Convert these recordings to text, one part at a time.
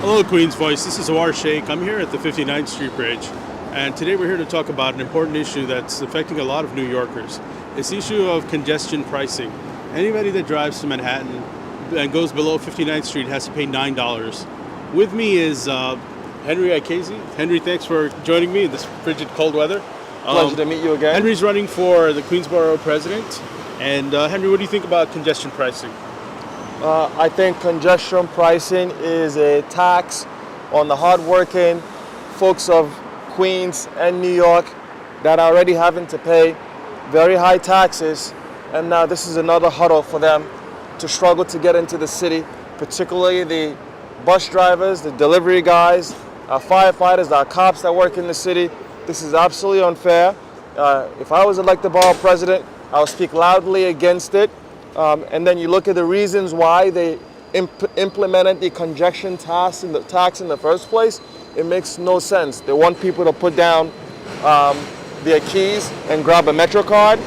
Hello, Queens Voice. This is Awar Sheikh. I'm here at the 59th Street Bridge, and today we're here to talk about an important issue that's affecting a lot of New Yorkers. It's the issue of congestion pricing. Anybody that drives to Manhattan and goes below 59th Street has to pay $9. With me is Henry Ikezi. Henry, thanks for joining me in this frigid, cold weather. Pleasure to meet you again. Henry's running for the Queens Borough President. And Henry, what do you think about congestion pricing? I think congestion pricing is a tax on the hardworking folks of Queens and New York that are already having to pay very high taxes, and now this is another hurdle for them to struggle to get into the city, particularly the bus drivers, the delivery guys, our firefighters, our cops that work in the city. This is absolutely unfair. If I was elected borough president, I would speak loudly against it. And then you look at the reasons why they implemented the congestion tax in the first place. It makes no sense. They want people to put down their keys and grab a Metro card,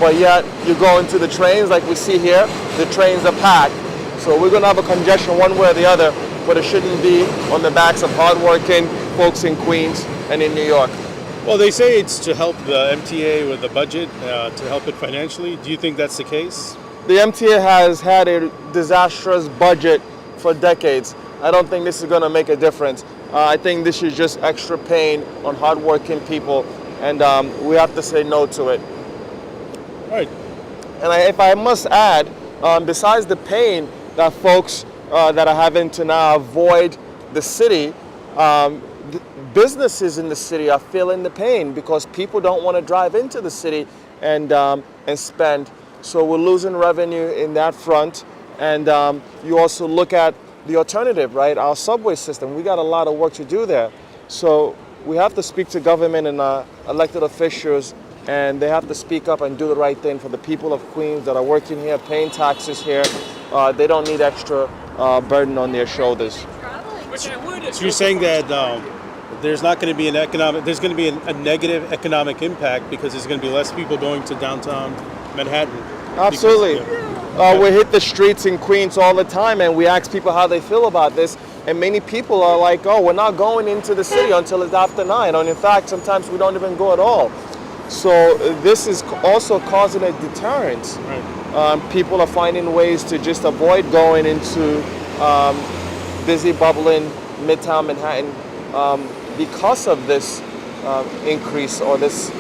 but yet you go into the trains like we see here, the trains are packed. So we're going to have a congestion one way or the other, but it shouldn't be on the backs of hardworking folks in Queens and in New York. Well, they say it's to help the MTA with the budget, to help it financially. Do you think that's the case? The MTA has had a disastrous budget for decades. I don't think this is going to make a difference. I think this is just extra pain on hardworking people, and we have to say no to it. All right. And if I must add, besides the pain that folks that are having to now avoid the city, businesses in the city are feeling the pain because people don't want to drive into the city and spend. So we're losing revenue in that front. And you also look at the alternative, right? Our subway system. We got a lot of work to do there. So we have to speak to government and elected officials, and they have to speak up and do the right thing for the people of Queens that are working here, paying taxes here. They don't need extra burden on their shoulders. So you're saying that there's not going to be there's going to be a negative economic impact because there's going to be less people going to downtown Manhattan. Absolutely. We hit the streets in Queens all the time, and we ask people how they feel about this, and many people are like, oh, we're not going into the city until it's after 9, and in fact, sometimes we don't even go at all. So this is also causing a deterrence. Right. People are finding ways to just avoid going into busy, bubbling Midtown Manhattan because of this increase or this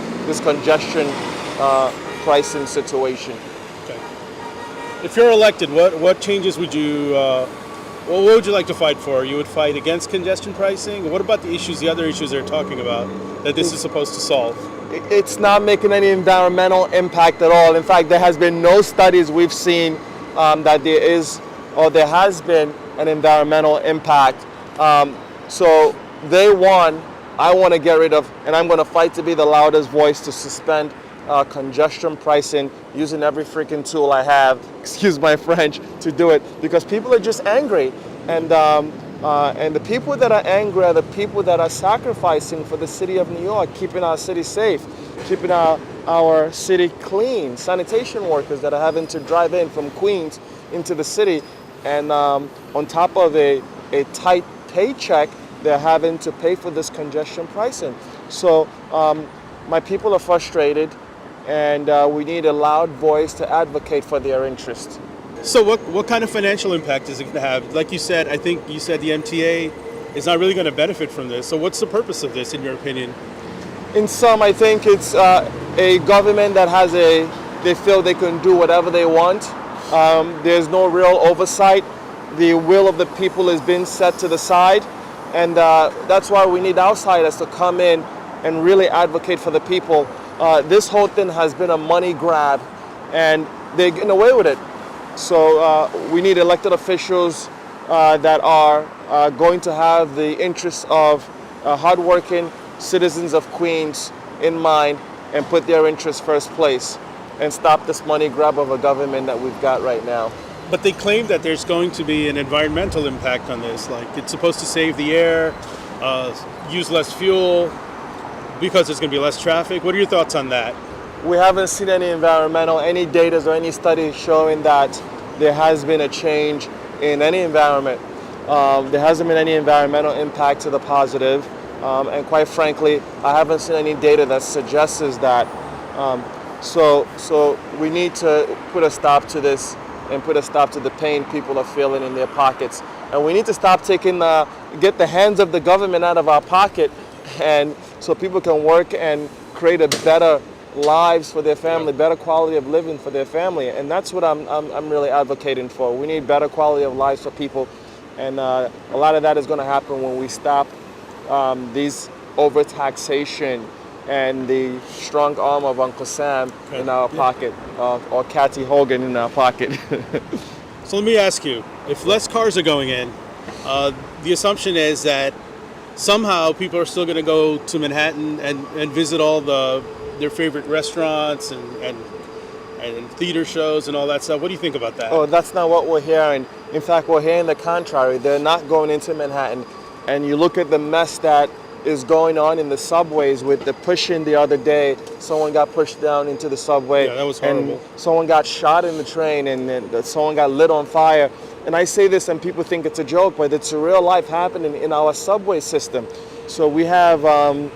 congestion pricing situation. Okay. If you're elected, what changes would you what would you like to fight for? You would fight against congestion pricing? What about the other issues they're talking about that this is supposed to solve? It's not making any environmental impact at all. In fact, there has been no studies we've seen that there is or there has been an environmental impact. So they won. I want to get rid of, and I'm going to fight to be the loudest voice to suspend congestion pricing using every freaking tool I have, excuse my French, to do it, because people are just angry, and the people that are angry are the people that are sacrificing for the city of New York, keeping our city safe, keeping our city clean, sanitation workers that are having to drive in from Queens into the city, and on top of a tight paycheck, they're having to pay for this congestion pricing. So my people are frustrated, and we need a loud voice to advocate for their interests. So what kind of financial impact is it going to have? Like you said, I think you said the MTA is not really going to benefit from this. So what's the purpose of this, in your opinion? In sum, I think it's a government that they feel they can do whatever they want. There's no real oversight. The will of the people is being set to the side. And that's why we need outsiders to come in and really advocate for the people. This whole thing has been a money grab, and they're getting away with it. So we need elected officials that are going to have the interests of hardworking citizens of Queens in mind and put their interests first place and stop this money grab of a government that we've got right now. But they claim that there's going to be an environmental impact on this. Like, it's supposed to save the air, use less fuel, because there's going to be less traffic. What are your thoughts on that? We haven't seen any data or any studies showing that there has been a change in any environment. There hasn't been any environmental impact to the positive. And quite frankly, I haven't seen any data that suggests that. So we need to put a stop to this and put a stop to the pain people are feeling in their pockets. And we need to stop get the hands of the government out of our pocket, and so people can work and create a better lives for their family, better quality of living for their family. And that's what I'm really advocating for. We need better quality of lives for people. And a lot of that is going to happen when we stop these overtaxation and the strong arm of Uncle Sam in our pocket, or Cathy Hogan in our pocket. So let me ask you, if less cars are going in, the assumption is that somehow people are still going to go to Manhattan and visit all their favorite restaurants and theater shows and all that stuff. What do you think about that? Oh, that's not what we're hearing. In fact, we're hearing the contrary. They're not going into Manhattan. And you look at the mess that is going on in the subways with the pushing the other day. Someone got pushed down into the subway. Yeah, that was horrible. And someone got shot in the train, and then someone got lit on fire. And I say this and people think it's a joke, but it's a real life happening in our subway system. So we have a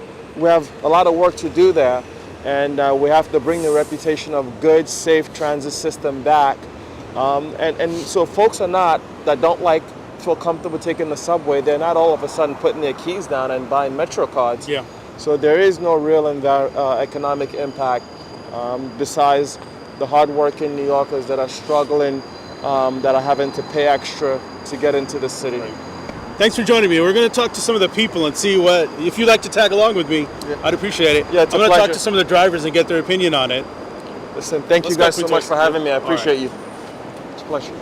lot of work to do there. And we have to bring the reputation of good, safe transit system back. And so folks that don't feel comfortable taking the subway, they're not all of a sudden putting their keys down and buying Metro cards. Yeah. So there is no real economic impact besides the hardworking New Yorkers that are struggling, that are having to pay extra to get into the city. Right. Thanks for joining me. We're going to talk to some of the people and see if you'd like to tag along with me, I'd appreciate it. Yeah, it's I'm a going to talk pleasure. to some of the drivers and get their opinion on it. Listen, thank you guys so much for having me. I appreciate you. It's a pleasure.